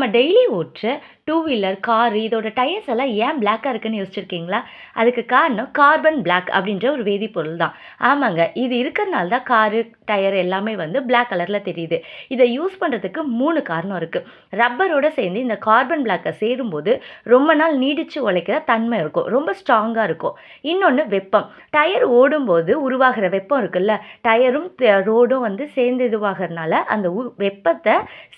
நம்ம டெய்லி ஓட்டுற two wheeler, car இதோட டயர்ஸ் எல்லாம் ஏன் பிளாக்கா இருக்குன்னு யோசிச்சிருக்கீங்களா? அதுக்கு காரணம் கார்பன் பிளாக் அப்படின்ற ஒரு வேதிப்பொருள் தான். ஆமாங்க. இது இருக்கிறனால தான் காரு, டயர் எல்லாமே வந்து பிளாக் கலர்ல தெரியுது. இத யூஸ் பண்றதுக்கு 3 காரணம் இருக்கு. ரப்பரோட சேர்ந்து இந்த கார்பன் பிளாக்க சேரும்போது ரொம்ப நாள் நீடிச்சு உழைக்கிற தன்மை இருக்கும். ரொம்ப ஸ்ட்ராங்கா இருக்கும். இன்னொன்னு வெப்பம். டயர் ஓடும்போது உருவாகிற வெப்பம் இருக்குல்ல, டயரும் ரோடும் வந்து சேர்ந்து இதுவாகறனால அந்த வெப்பத்த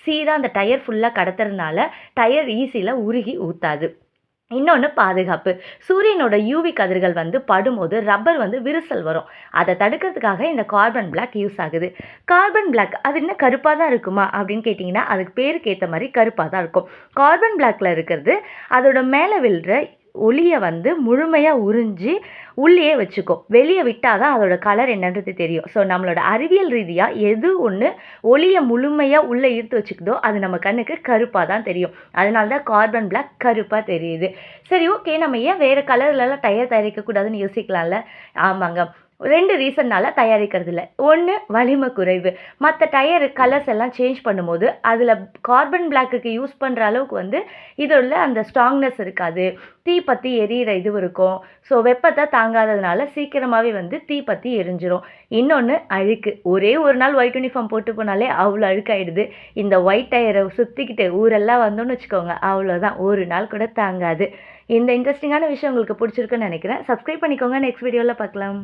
சீரா அந்த டயர் ஃபுல்லா கடத்துறதுனால டயர் ஈஸில உருகி ஊத்தாது. இன்னொன்னு பாதுகாப்பு. சூரியனோட யூவி கதிர்கள் வந்து படும்போது ரப்பர் வந்து விரிசல் வரும். அத தடுக்கிறதுக்காக இந்த கார்பன் பிளாக் யூஸ் ஆகுது. கார்பன் பிளாக் அது என்ன கருப்பா தான் இருக்குமா? அப்படின்னு கேட்டீங்கன்னா, அதுக்கு பேருக்கு ஏத்த மாரி கருப்பா தான் இருக்கும். கார்பன் பிளாக்ல இருக்கிறது அதோட மேல விழுற ஒளிய வந்து முழுமையா உறிஞ்சி உள்ளேயே வச்சுக்கும். வெளிய விட்டா தான் அதோட கலர் என்னன்றது தெரியும். ஸோ நம்மளோட அறிவியல் ரீதியா எது ஒண்ணு ஒளிய முழுமையா உள்ள ஈர்த்து வச்சுக்குதோ, அது நம்ம கண்ணுக்கு கருப்பா தான் தெரியும். அதனால தான் கார்பன் பிளாக் கருப்பா தெரியுது. சரி ஓகே. நம்ம ஏன் வேற கலர்லலாம் டயர் தயாரிக்கக்கூடாதுன்னு யோசிக்கலாம்ல? ஆமாங்க. 2 ரீசன்னால தயாரிக்கிறதில்ல. 1 வலிமை குறைவு. மத்த டயர் கலர்ஸ் எல்லாம் சேஞ்ச் பண்ணும்போது, அதில கார்பன் பிளாக்குக்கு யூஸ் பண்ற அளவுக்கு வந்து இதோட அந்த ஸ்ட்ராங்னஸ் இருக்காது. தீ பத்தி எரியிற இது இருக்கும். ஸோ வெப்பத்த தாங்காததுனால சீக்கிரமாவே வந்து தீ பத்தி எரிஞ்சிரும். இன்னொன்னு அழுக்கு. ஒரே ஒரு நாள் ஒயிட் யூனிஃபார்ம் போட்டு போனாலே அவ்ளோ அழுக்காயிடுது. இந்த ஒயிட் டயர சுத்திக்கிட்டு ஊரெல்லாம் வந்தோம்னு வச்சுக்கோங்க, அவ்வளோதான். ஒரு நாள் கூட தாங்காது. இந்த இன்ட்ரஸ்டிங்கான விஷயம் உங்களுக்கு புடிச்சிருக்குன்னு நெனைக்கிறேன். சப்ஸ்கிரைப் பண்ணிக்கோங்க. நெக்ஸ்ட் வீடியோல பார்க்கலாம்.